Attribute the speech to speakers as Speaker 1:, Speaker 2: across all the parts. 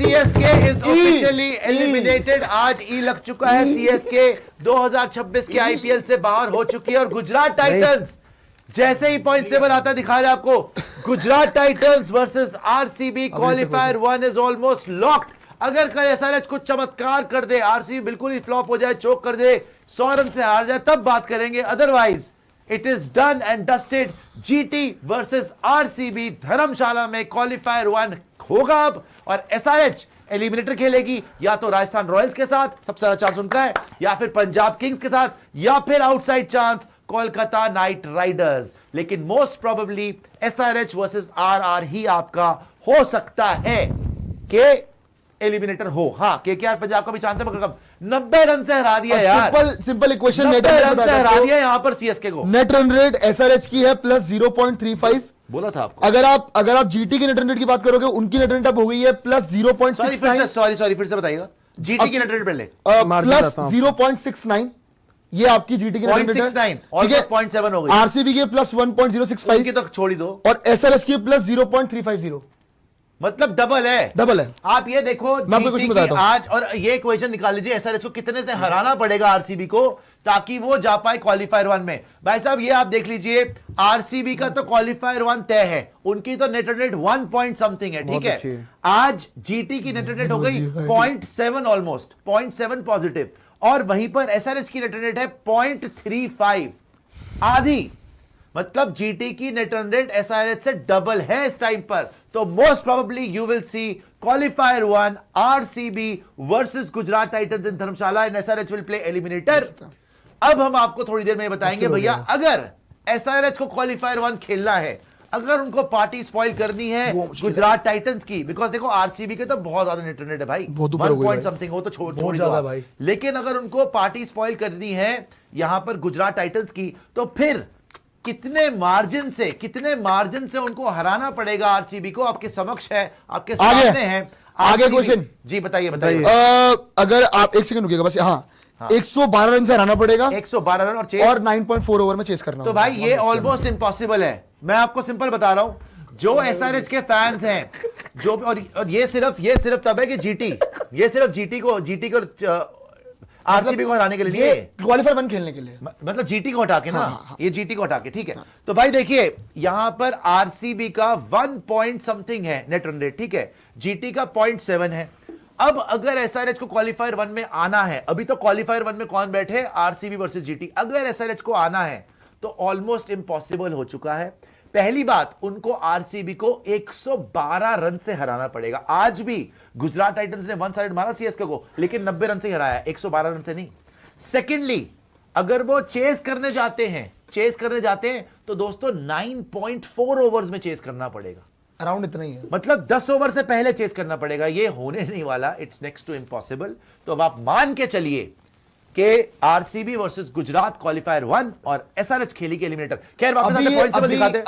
Speaker 1: CSK is officially eliminated. आज ई लग चुका है। सीएसके 2026 के आईपीएल से बाहर हो चुकी है और गुजरात टाइटंस जैसे ही पॉइंट टेबल आता दिखा रहा है आपको, Gujarat Titans versus RCB qualifier 1 is almost locked. अगर कल एसआरएच कुछ चमत्कार कर दे, आरसीबी बिल्कुल ही फ्लॉप हो जाए, चोक कर दे, 100 रन से हार जाए, तब बात करेंगे। Otherwise it is done and dusted. GT versus RCB Dharamshala में क्वालिफायर 1 होगा अब, और एसआरएच एलिमिनेटर खेलेगी या तो राजस्थान रॉयल्स के साथ, सबसे ज्यादा चांस उनका है, या फिर पंजाब किंग्स के साथ, या फिर outside chance Kolkata Knight Riders. लेकिन most probably SRH versus RR ही आपका हो सकता है कि एलिमिनेटर हो। हाँ, केकेआर पंजाब का भी चांस है, मगर कम 90 रन से हरा दिया यार।
Speaker 2: सिंपल इक्वेशन,
Speaker 1: 90 रन से हरा दिया यहां पर सीएसके को।
Speaker 2: नेट रन रेट एसआरएच की है प्लस 0.35।
Speaker 1: बोला था आपको।
Speaker 2: अगर आप जीटी की नेट रन रेट की बात करोगे, उनकी नेट रन रेट हो गई है प्लस 0.69।
Speaker 1: सॉरी फिर से बताइएगा। जीटी की नेट रेट पहले
Speaker 2: प्लस 0.69, ये आपकी जीटी की
Speaker 1: 0.69 ऑलमोस्ट 0.7 हो गई।
Speaker 2: आरसीबी के प्लस 1.065,
Speaker 1: उनकी तो छोड़ ही दो,
Speaker 2: और एसआरएच की प्लस 0.350।
Speaker 1: मतलब डबल है। आप ये देखो,
Speaker 2: मैं आपको कुछ बताता हूं
Speaker 1: आज, और ये इक्वेशन निकाल लीजिए एसआरएच को कितने से हराना पड़ेगा आरसीबी को ताकि वो जा पाए क्वालिफायर 1 में। भाई साहब ये आप देख लीजिए, आरसीबी का तो क्वालिफायर 1 तय है, उनकी तो net run rate 1 point something है, ठीक है। आज जीटी की नेट रन रेट हो गई 0.7, ऑलमोस्ट 0.7 पॉजिटिव, और वहीं पर एसआरएच की नेट रन रेट है 0.35, आधी। मतलब जीटी की नेट रन रेट एसआरएच से डबल है इस टाइम पर। तो most probably you will see qualifier 1 RCB versus Gujarat Titans in Dharamshala, and SRH will play eliminator. अब हम आपको थोड़ी देर में बताएंगे भैया, अगर एसआरएच को क्वालिफायर 1 खेलना है, अगर उनको पार्टी स्पॉइल करनी है गुजरात टाइटंस की, बिकॉज देखो आरसीबी के तो बहुत ज्यादा नेट रन रेट है भाई, 1 पॉइंट समथिंग हो तो छोड़ दो भाई। लेकिन अगर उनको पार्टी स्पॉइल करनी है यहां पर गुजरात टाइटंस की, तो फिर कितने मार्जिन से उनको हराना पड़ेगा आरसीबी को, आपके समक्ष है, आपके सामने है।
Speaker 2: आगे क्वेश्चन
Speaker 1: जी बताइए।
Speaker 2: अगर आप एक सेकंड रुकिएगा बस। हाँ, 112 रन से हराना पड़ेगा,
Speaker 1: 112 रन
Speaker 2: और 9.4 ओवर में चेस करना।
Speaker 1: तो भाई ये ऑलमोस्ट इम्पॉसिबल है। मैं आपको सिंपल बता रहा हूं, जो एसआरएच के फैंस हैं, जो और ये सिर्फ तब है कि जीटी को आरसीबी को हराने के लिए,
Speaker 2: क्वालिफायर 1 खेलने के लिए,
Speaker 1: मतलब जीटी को हटा के ना। ये जीटी को हटा के, ठीक है। तो भाई देखिए, यहां पर आरसीबी का 1 पॉइंट समथिंग है नेट रन रेट, ठीक है, जीटी का 0.7 है। अब अगर एसआरएच को क्वालिफायर 1 में आना है, अभी तो क्वालिफायर 1 में कौन बैठे, आरसीबी वर्सेस जीटी, अगर एसआरएच को आना है तो ऑलमोस्ट इम्पॉसिबल हो चुका है। पहली बात, उनको आरसीबी को 112 रन से हराना पड़ेगा। आज भी गुजरात टाइटंस ने 1 साइड मारा सीएसके को, लेकिन 90 रन से ही हराया, 112 रन से नहीं। सेकेंडली, अगर वो चेस करने जाते हैं तो दोस्तों 9.4 ओवर्स में चेस करना पड़ेगा।
Speaker 2: अराउंड इतना ही है,
Speaker 1: मतलब 10 ओवर से पहले चेस करना पड़ेगा। ये होने नहीं वाला, इट्स नेक्स्ट टू इम्पॉसिबल। तो अब आप मान के चलिए कि आरसीबी वर्सेस गुजरात क्वालिफायर 1 और एसआरएच खेलेगी एलिमिनेटर। खैर वापस आते हैं, पॉइंट्स टेबल दिखाते हैं।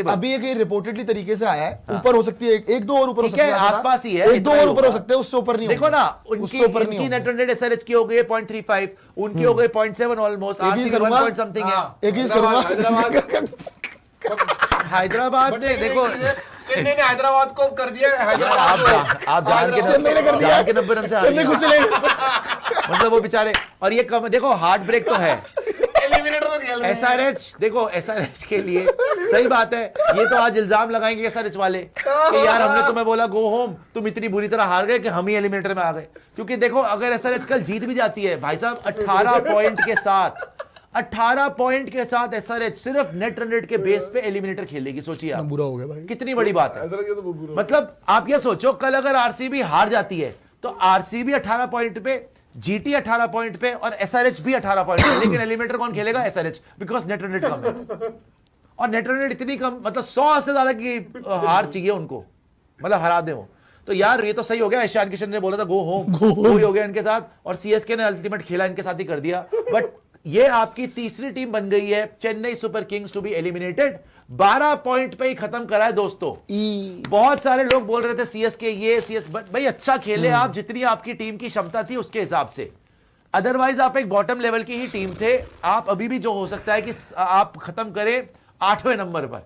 Speaker 2: अभी एक रिपोर्टेडली तरीके से आया है, ऊपर हो सकती है, एक दो और ऊपर हो सकती है,
Speaker 1: आसपास ही है,
Speaker 2: 1-2 और ऊपर हो सकते हैं, उससे ऊपर नहीं।
Speaker 1: देखो ना, उनकी नेट रन रेट एसआरएच की हो गई है 0.35, उनकी हो गई 0.7 ऑलमोस्ट, आरसीबी 1 पॉइंट समथिंग है।
Speaker 2: एक चीज करूंगा,
Speaker 1: हैदराबाद ने देखो,
Speaker 3: चेन्नई ने हैदराबाद को कर दिया।
Speaker 1: आप जान के 90 रन से
Speaker 2: चेन्नई कुछ नहीं,
Speaker 1: मतलब वो बेचारे, और ये कम, देखो हार्ट ब्रेक तो है।
Speaker 3: एलिमिनेटर तो खेल रहे हैं।
Speaker 1: एसआरएच, देखो एसआरएच के लिए सही बात है, ये तो आज इल्जाम लगाएंगे एसआरएच वाले कि यार हमने तुम्हें बोला गो होम, तुम इतनी बुरी तरह हार गए कि हम ही एलिमिनेटर में आ गए। क्योंकि देखो, अगर एसआरएच कल जीत भी जाती है भाई साहब, 18 पॉइंट के साथ एसआरएच सिर्फ नेट रन रेट के बेस पे एलिमिनेटर खेलेगी। सोचिए आप,
Speaker 2: बुरा हो गया भाई,
Speaker 1: कितनी बड़ी बात है। मतलब आप ये सोचो, कल अगर आरसीबी हार जाती है तो आरसीबी 18 पॉइंट पे, जीटी 18 पॉइंट पे, और एसआरएच भी 18 पॉइंट पे, लेकिन एलिमिनेटर कौन खेलेगा, SRH, because net run rate कम है। और नेट रन रेट इतनी कम, मतलब 100 से ज्यादा की हार चाहिए उनको, मतलब हरा दे वो। तो यार ये तो सही हो गया, ईशान किशन ने बोला था गो होम, हो गया इनके साथ, और सीएसके ने अल्टीमेट खेला इनके साथ ही कर दिया। बट ये आपकी तीसरी टीम बन गई है, Chennai super kings to be eliminated. 12 point पे ही खत्म करा है दोस्तों। बहुत सारे लोग बोल रहे थे सीएसके ये भाई अच्छा खेले आप, जितनी आपकी टीम की क्षमता थी उसके हिसाब से। अदरवाइज आप एक बॉटम लेवल की ही टीम थे। आप अभी भी जो हो सकता है कि आप खत्म करें 8वें नंबर पर,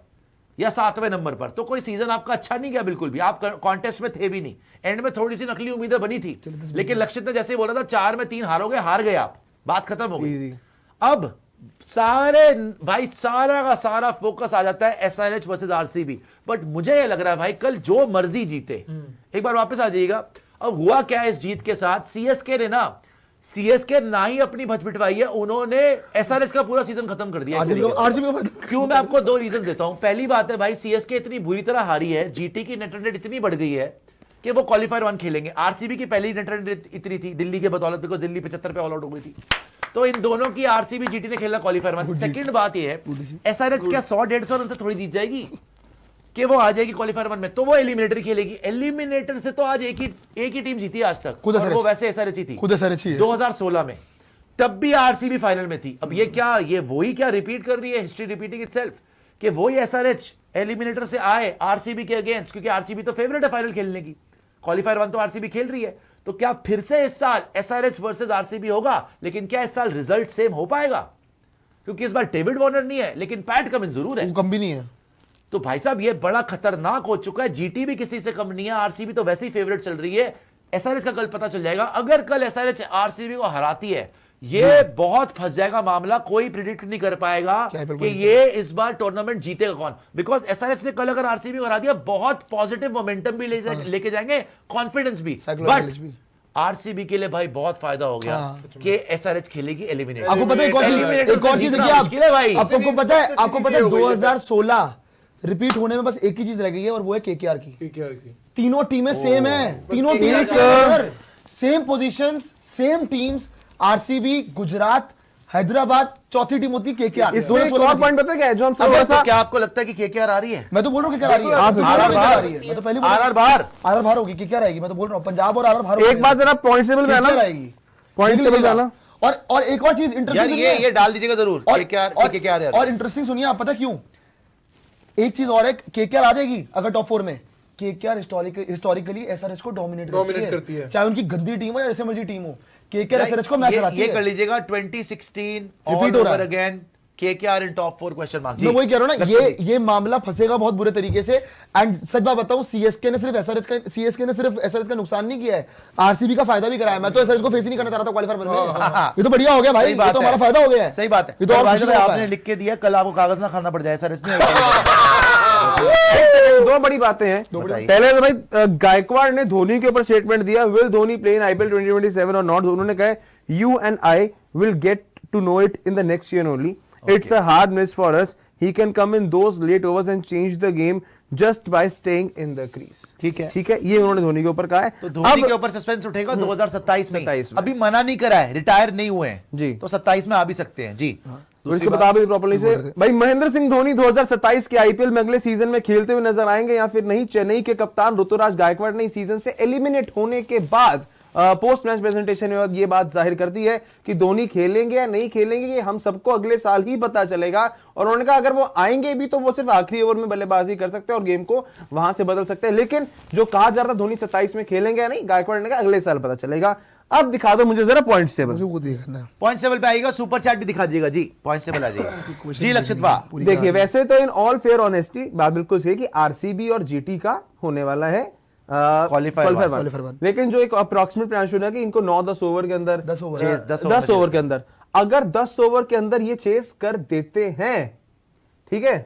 Speaker 1: या 7वें नंबर पर, तो कोई सीजन आपका अच्छा नहीं गया बिल्कुल भी, आप कॉन्टेस्ट में थे भी नहीं, एंड में थोड़ी सी नकली उम्मीदें बनी थी, लेकिन लक्षित ने जैसे ही बोला था 4 में 3 हारोगे, हार गए आप, बात खत्म हो गई। अब सारे भाई सारा का सारा फोकस आ जाता है एसआरएच वर्सेस आरसीबी, बट मुझे ये लग रहा है भाई कल जो मर्जी जीते, एक बार वापस आ जाइएगा। अब हुआ क्या है इस जीत के साथ, सीएसके ना ही अपनी भच पिटवाई है, उन्होंने एसआरएच का पूरा सीजन खत्म कर दिया। क्यों, मैं आपको 2 रीजन देता हूं। पहली बात है भाई, सीएसके इतनी बुरी तरह हारी है, जीटी की नेट रन रेट इतनी बढ़ गई है कि वो क्वालीफायर 1 खेलेंगे। आरसीबी की पहली नेट रन रेट इतनी थी दिल्ली के बदौलत, बिकॉज दिल्ली 75 पे ऑल आउट हो गई थी, तो इन दोनों की आरसीबी जीटी ने खेला क्वालीफायर 1। सेकंड बात ये है, एसआरएच क्या 100-150 रन से थोड़ी जीत जाएगी कि वो आ जाएगी क्वालीफायर 1 में, तो वो एलिमिनेटर खेलेगी। एलिमिनेटर से तो आज एक ही टीम जीती आज तक, और वो वैसे एसआरएच ही थी,
Speaker 2: खुद एसआरएच ही है।
Speaker 1: 2016 में, तब भी आरसीबी फाइनल में थी। अब ये वही क्या रिपीट कर रही है, हिस्ट्री रिपीटिंग इटसेल्फ, कि वही एसआरएच एलिमिनेटर से आए आरसीबी के अगेंस्ट, क्योंकि आरसीबी तो फेवरेट है फाइनल खेलने की, क्वालीफायर 1 तो आरसीबी खेल रही है, तो क्या फिर से इस साल एसआरएच वर्सेस आरसीबी होगा? लेकिन क्या इस साल रिजल्ट सेम हो पाएगा? क्योंकि इस बार डेविड वार्नर नहीं है, लेकिन पैट कमिंस जरूर है,
Speaker 2: वो कम भी नहीं है।
Speaker 1: तो भाई साहब ये बड़ा खतरनाक हो चुका है। जीटी भी किसी से कम नहीं है, आरसीबी तो वैसे ही फेवरेट चल रही है। एसआरएच का कल पता चल जाएगा, अगर कल एसआरएच आरसीबी को हराती है, ये बहुत फंस जाएगा मामला, कोई प्रिडिक्ट नहीं कर पाएगा कि ये इस बार टूर्नामेंट जीतेगा कौन, बिकॉज एसआरएच ने कल अगर आरसीबी को हरा दिया, बहुत पॉजिटिव मोमेंटम भी लेके जाएंगे, कॉन्फिडेंस भी, बट आरसीबी के लिए भाई बहुत फायदा हो गया कि एसआरएच खेलेगी एलिमिनेट।
Speaker 2: आपको पता है एक और चीज भाई, आपको पता है 2016 रिपीट होने में बस एक ही चीज रह गई है, और वो है केकेआर की। तीनों टीमें सेम है, तीनों टीमें same positions, same teams, RCB, Gujarat, Hyderabad, चौथी टीम होती है केकेआर।
Speaker 4: इसमें एक और पॉइंट पता है क्या है, जो हम
Speaker 1: तो क्या आपको लगता है कि केकेआर आ रही है?
Speaker 2: मैं तो बोल रहा हूँ केकेआर आ रही है, मैं तो पहले
Speaker 1: आरआर बाहर
Speaker 2: होगी, केकेआर आएगी, मैं तो बोल रहा हूँ पंजाब और आरआर बाहर।
Speaker 4: एक बात जरा पॉइंट टेबल में आना,
Speaker 2: आएगी
Speaker 4: पॉइंट टेबल में आना।
Speaker 2: और एक और चीज इंटरेस्टिंग,
Speaker 1: ये डाल दीजिएगा जरूर, केकेआर।
Speaker 2: और इंटरेस्टिंग सुनिए, आप पता क्यों, एक चीज और है, केकेआर आ जाएगी अगर टॉप 4 में। केकेआर हिस्टोरिकली एसआरएच को डोमिनेट करती है, चाहे उनकी गंदी टीम हो या जैसे मर्जी टीम हो, केकेआर एसआरएच को मैच हराती है।
Speaker 1: ये कर लीजिएगा 2016
Speaker 2: रिपीट हो रहा है
Speaker 1: अगेन, केकेआर इन टॉप 4 क्वेश्चन मार्क।
Speaker 2: मैं वही कह रहा हूं ना, ये मामला फंसेगा बहुत बुरे तरीके से। एंड सच बात बताऊं, सीएसके ने सिर्फ एसआरएच का नुकसान नहीं किया है, आरसीबी का फायदा भी कराया। मैं तो एसआरएच को फेस ही नहीं करना चाह रहा था क्वालीफायर में, ये तो बढ़िया हो गया भाई, ये तो हमारा फायदा हो गया है।
Speaker 1: सही बात है,
Speaker 2: ये तो
Speaker 1: आपने लिख के दिया, कल आपको कागज ना खाना पड़ जाए, एसआरएच नहीं।
Speaker 4: दो बड़ी बातें हैं। पहले तो भाई गायकवाड़ ने धोनी के ऊपर स्टेटमेंट दिया, will Dhoni play in IPL 2027 और नॉट। उन्होंने कहा you and I will get to know it in the next year only. It's a hard miss for us. He can come in those late overs and change the game just by staying in the crease.
Speaker 1: ठीक है,
Speaker 4: ये उन्होंने धोनी के ऊपर कहा है।
Speaker 1: तो धोनी के ऊपर सस्पेंस उठेगा 2027 में। अभी मना नहीं करा है, रिटायर नहीं हुए हैं
Speaker 4: जी,
Speaker 1: तो 27 में आ भी सकते हैं जी।
Speaker 4: इसको बता भी प्रॉपर्ली से भाई, महेंद्र सिंह धोनी 2027 के आईपीएल में अगले सीजन में खेलते हुए नजर आएंगे या फिर नहीं। चेन्नई के कप्तान ऋतुराज गायकवाड़ ने इस सीजन से एलिमिनेट होने के बाद पोस्ट मैच प्रेजेंटेशन में ये बात जाहिर कर दी है कि धोनी खेलेंगे या नहीं खेलेंगे ये हम सबको अगले साल ही पता चलेगा। और उन्होंने कहा अगर वो आएंगे भी तो वो सिर्फ आखिरी ओवर में बल्लेबाजी कर सकते हैं और गेम को वहां से बदल सकते हैं। लेकिन जो कहा जा रहा था धोनी 27 में खेलेंगे या नहीं, गायकवाड़ ने कहा अगले साल पता चलेगा। अब दिखा दो मुझे जरा पॉइंट टेबल,
Speaker 1: पॉइंट टेबल पे आएगा, सुपर चैट भी दिखा दीजिएगा जी, पॉइंट टेबल आ जाएगा जी। लक्षित वाह,
Speaker 4: देखिए वैसे तो इन ऑल फेयर ऑनेस्टी बात बिल्कुल सही कि आरसीबी और जीटी का होने वाला है क्वालीफायर, लेकिन जो एक अप्रॉक्सीमेट प्लान है कि इनको 9-10 ओवर के अंदर 10 ओवर के अंदर, अगर 10 ओवर के अंदर ये चेस कर देते हैं, ठीक है,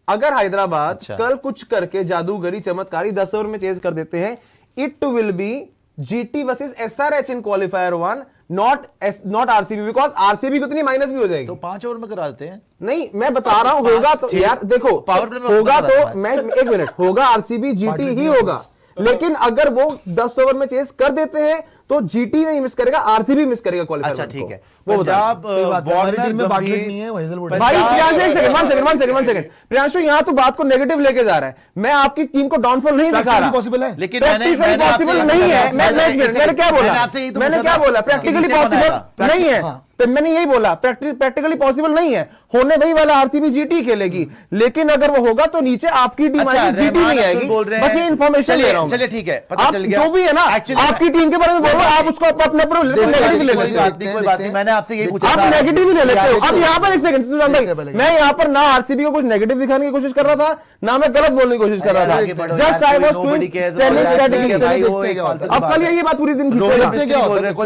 Speaker 4: अगर हैदराबाद कल कुछ करके जादूगरी चमत्कारी 10 ओवर में चेस कर देते हैं, it will be GT versus SRH in qualifier 1, not RCB, because RCB को इतनी माइनस भी हो जाएगी।
Speaker 1: तो 5 ओवर में करा देते हैं।
Speaker 4: नहीं मैं बता रहा हूं, होगा तो यार देखो
Speaker 1: पावर प्ले में
Speaker 4: होगा तो मैं एक मिनट, होगा आरसीबी जीटी ही होगा, लेकिन अगर वो 10 ओवर में चेस कर देते हैं तो जीटी नहीं मिस करेगा, आरसीबी मिस करेगा क्वालीफायर।
Speaker 1: अच्छा ठीक है,
Speaker 4: वो
Speaker 1: पंजाब
Speaker 2: वार्नर में बाटलेट नहीं है, हेजलवुड
Speaker 4: भाई वन सेकंड प्रियांशु, यहाँ तो बात को नेगेटिव लेके जा रहा है। मैं आपकी टीम को डाउनफॉल नहीं दिखा रहा,
Speaker 2: पॉसिबल है,
Speaker 1: लेकिन
Speaker 4: पॉसिबल नहीं है। मैंने क्या बोला प्रैक्टिकली पॉसिबल नहीं है, तो मैंने यही बोला प्रैक्टिकली पॉसिबल नहीं है, होने वही वाला आरसीबी जीटी खेलेगी, लेकिन अगर वो होगा तो नीचे आपकी टीम आएगी, जीटी नहीं आएगी। बस ये इन्फॉर्मेशन ले रहा हूं,
Speaker 1: चलिए ठीक है, पता चल गया
Speaker 4: जो भी है ना, आपकी टीम के बारे में बोल आप उसको अपना नेगेटिव ले लेते हो।
Speaker 1: कोई बात नहीं, मैंने आपसे यही पूछा
Speaker 4: आप
Speaker 1: था।
Speaker 4: नेगेटिव ही ले लेते हो। अब यहाँ पर एक सेकंड सुशांत भाई, मैं यहाँ पर ना आरसीबी को कुछ नेगेटिव दिखाने की कोशिश कर रहा था, ना मैं गलत बोलने की कोशिश कर रहा था। Just I was doing telling strategy. अब कल ये बात पूरी दिन
Speaker 1: कोई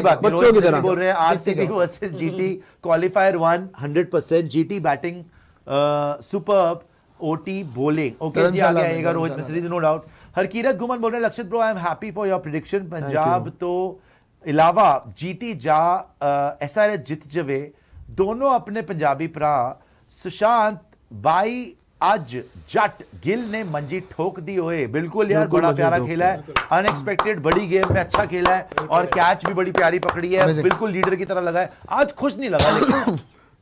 Speaker 1: बात नहीं,
Speaker 4: बच्चों की तरह
Speaker 1: बोल रहे हैं RCB versus GT qualifier 1 100%, GT batting superb, ओटी बॉलिंग। ओके जी, आगे आएगा रोहित मिस्त्री, नो डाउट। हरकीरत गुमन बोल रहे हैं, लक्षित bro I am happy for your prediction, Punjab तो इलावा जीटी जा एसआरएच जित जवे दोनों अपने पंजाबी भरा। सुशांत बाई आज जट गिल ने मंजी ठोक दी होए। बिल्कुल यार, बड़ा प्यारा खेला है, अनएक्सपेक्टेड बड़ी गेम में अच्छा खेला है और कैच भी बड़ी प्यारी पकड़ी है, बिल्कुल लीडर की तरह लगा है। आज खुश नहीं लगा, लेकिन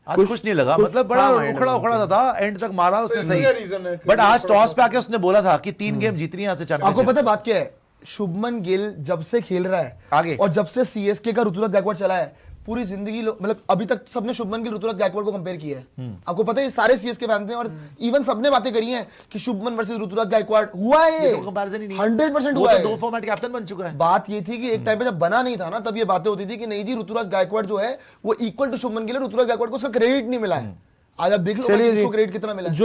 Speaker 1: आज कुछ नहीं लगा, मतलब बड़ा उखड़ा उखड़ा था, एंड तक मारा उसने सही। बट आज टॉस पे आके उसने बोला था कि 3 गेम जीतनी है यहाँ से चैंपियनशिप।
Speaker 2: आपको पता है बात क्या है, शुभमन गिल जब से खेल रहा है
Speaker 1: आगे,
Speaker 2: और जब से सीएसके का ऋतुराज गायकवाड़ चला है, पूरी जिंदगी मतलब अभी तक सबने शुभमन गिल ऋतुराज गायकवाड़ को कंपेयर किया है। आपको पता है सारे सीएसके फैंस हैं और इवन सबने बातें करी हैं कि शुभमन वर्सेस ऋतुराज गायकवाड़ हुआ है, 100% हुआ है।
Speaker 1: 2 फॉर्मेट कैप्टन बन चुका है।
Speaker 2: बात ये थी कि एक टाइम पे जब बना नहीं था ना, तब ये बातें होती थी कि नहीं जी ऋतुराज गायकवाड़ जो है वो इक्वल टू शुभमन गिल है, ऋतुराज गायकवाड़ को उसका क्रेडिट नहीं मिला है। आज आप देख लो इसको क्रेडिट कितना मिला है।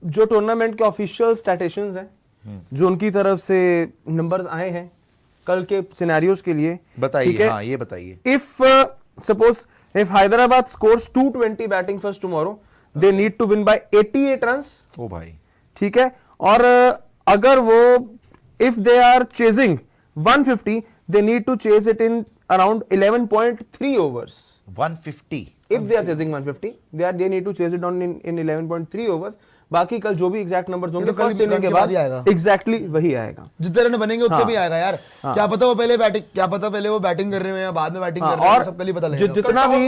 Speaker 4: जो टूर्नामेंट के ऑफिशियल स्टैटिस्टिशियंस हैं, जो उनकी तरफ से नंबर्स आए हैं कल के सिनेरियोज के लिए,
Speaker 1: बताइए। हाँ, ये बताइए।
Speaker 4: If suppose if Hyderabad scores 220 batting first tomorrow, they need to win by 88 runs।
Speaker 1: ओ भाई,
Speaker 4: ठीक है। और अगर वो if they are chasing 150, they need to chase it in around 11.3 overs।
Speaker 1: 150
Speaker 4: if they are chasing 150, they need to chase it on in 11.3 overs। बाकी कल जो भी एग्जैक्ट नंबर्स होंगे फर्स्ट इनिंग के बाद एग्जैक्टली वही आएगा,
Speaker 2: जितने रन बनेंगे उतने भी आएगा यार। क्या पता वो पहले बैटिंग कर रहे हो या बाद में बैटिंग कर रहे हो, सब कल ही पता लगेगा।
Speaker 4: जितना भी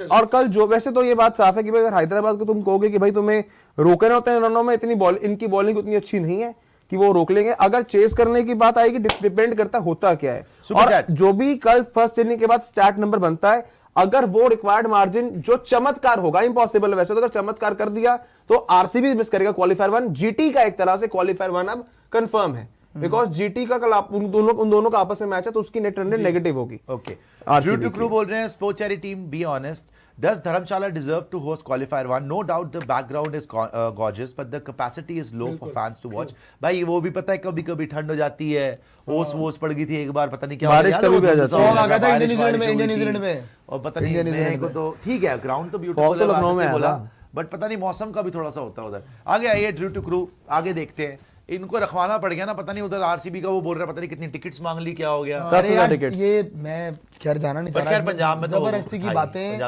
Speaker 4: और कल जो, वैसे तो ये बात साफ है कि भाई अगर हैदराबाद को तुम कहोगे कि भाई तुम्हें रोकना होता है रनों में, इनकी बॉलिंग उतनी अच्छी नहीं है कि वो रोक लेंगे। अगर चेस करने की बात आएगी, डिपेंड करता होता क्या है। और जो भी कल फर्स्ट इनिंग के बाद स्टैट नंबर बनता है, अगर वो रिक्वायर्ड मार्जिन जो चमत्कार होगा, इंपॉसिबल है वैसे तो, अगर चमत्कार कर दिया तो आरसीबी मिस करेगा क्वालिफायर 1। जीटी का एक तरह से क्वालिफायर 1 अब कंफर्म है, बिकॉज जीटी का कल उन दोनों का आपस में मैच है, तो उसकी नेट रन रेट नेगेटिव होगी।
Speaker 1: ओके, ड्रू टू क्रू बोल रहे हैं, sports charity team be honest, does Dharamshala deserve to host qualifier 1? No doubt the background is gorgeous, but the capacity is low for fans to watch। भाई वो भी पता है कभी कभी ठंड हो जाती है, ओस पड़ गई थी एक बार, पता नहीं क्या
Speaker 4: बारिश कभी भी आ जाता है।
Speaker 2: आ गया था इंडियन न्यूजीलैंड में,
Speaker 1: और पता नहीं मेरे को तो ठीक है, ग्राउंड तो ब्यूटीफुल है लखनऊ में बोला, बट पता नहीं मौसम का भी थोड़ा सा होता है उधर। आगे आइए ड्रू टू क्रू, आगे देखते हैं। इनको रखवाना पड़ गया ना, पता नहीं उधर आरसीबी का वो बोल रहा है, पता नहीं कितनी टिकट्स मांग ली, क्या हो गया।
Speaker 2: अरे यार ये मैं खैर जाना नहीं चाह रहा,
Speaker 1: पंजाब में
Speaker 2: जबरदस्ती की बातें,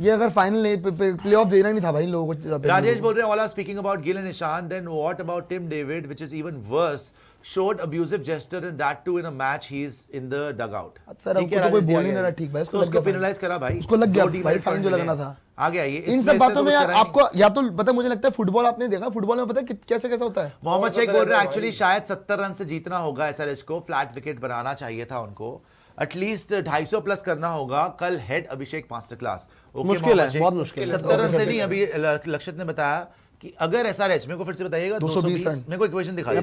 Speaker 2: ये अगर फाइनल प्लेऑफ देना नहीं था भाई इन लोगों को।
Speaker 1: राजेश बोल रहे हैं, all are speaking about Gill and Ishan, then what about Tim David which is even worse, showed abusive gesture and that too in a match he is in the dugout।
Speaker 2: Sir अब तो कोई बोल नहीं रहा, ठीक भाई,
Speaker 1: उसको पेनलाइज करा भाई,
Speaker 2: उसको लग गया भाई, फाइन जो लगना था।
Speaker 1: आगे आइए,
Speaker 2: इन सब बातों में यार आपको या तो पता, मुझे लगता है फुटबॉल आपने देखा, फुटबॉल में पता है कैसे कैसा होता है।
Speaker 1: मोहम्मद शेख बोल रहे हैं एक्चुअली शायद 70 रन से जीतना होगा एसआरएच को, फ्लैट विकेट बनाना चाहिए था उनको, एटलीस्ट 250 प्लस करना होगा। कल हेड अभिषेक मास्टर क्लास,
Speaker 4: मुश्किल है, बहुत मुश्किल है।
Speaker 1: 70 रन से नहीं, अभी लक्षित ने बताया कि अगर एसआरएच, मेरे को फिर से बताइएगा 220, मेरे को इक्वेशन दिखा दीजिए,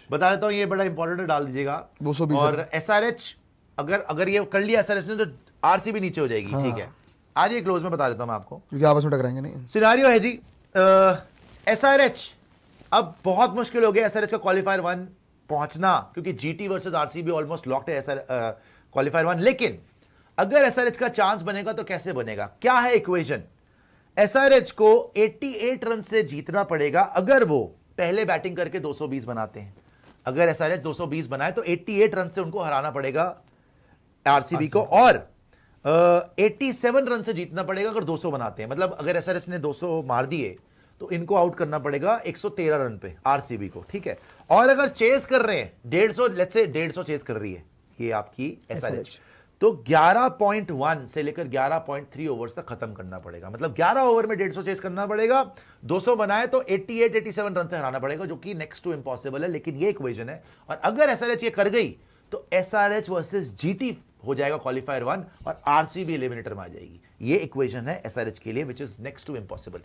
Speaker 1: बता देता हूं, ये बड़ा इंपॉर्टेंट है, डाल दीजिएगा 220। और एसआरएच अगर ये कर लिया एसआरएच ने, तो आरसीबी नीचे हो जाएगी। ठीक है, आज ये क्लोज में बता देता हूं मैं आपको,
Speaker 2: क्योंकि आपस में टकराएंगे नहीं।
Speaker 1: सिनेरियो है जी, एसआरएच अब बहुत मुश्किल हो गया एसआरएच का क्वालिफायर 1 पहुंचना, क्योंकि GT versus RCB almost locked है क्वालिफायर 1। लेकिन अगर एसआरएच का चांस बनेगा तो कैसे बनेगा, क्या है इक्वेशन? एसआरएच को 88 रन से जीतना पड़ेगा अगर वो पहले बैटिंग करके 220 बनाते हैं। अगर एसआरएच 220 बनाए तो 88 रन से उनको हराना पड़ेगा आरसीबी को, और 87 रन से जीतना पड़ेगा अगर 200 बनाते हैं। मतलब अगर एसआरएच ने 200 मार दिए तो इनको आउट करना पड़ेगा 113 रन पे आरसीबी को। ठीक है, और अगर चेस कर रहे हैं 150, लेट्स से 150 चेस कर रही है ये आपकी एसआरएच, तो 11.1 से लेकर 11.3 ओवर्स तक खत्म करना पड़ेगा। मतलब 11 ओवर में 150 चेस करना पड़ेगा, 200 बनाए तो 88-87 रन से हराना पड़ेगा, जो कि नेक्स्ट टू इम्पॉसिबल है, लेकिन ये इक्वेशन है। और अगर एसआरएच ये कर गई तो एसआरएच वर्सेस जीटी हो जाएगा क्वालिफायर 1 और आरसीबी एलिमिनेटर में आ जाएगी। ये इक्वेशन है एसआरएच के लिए, which is next to impossible.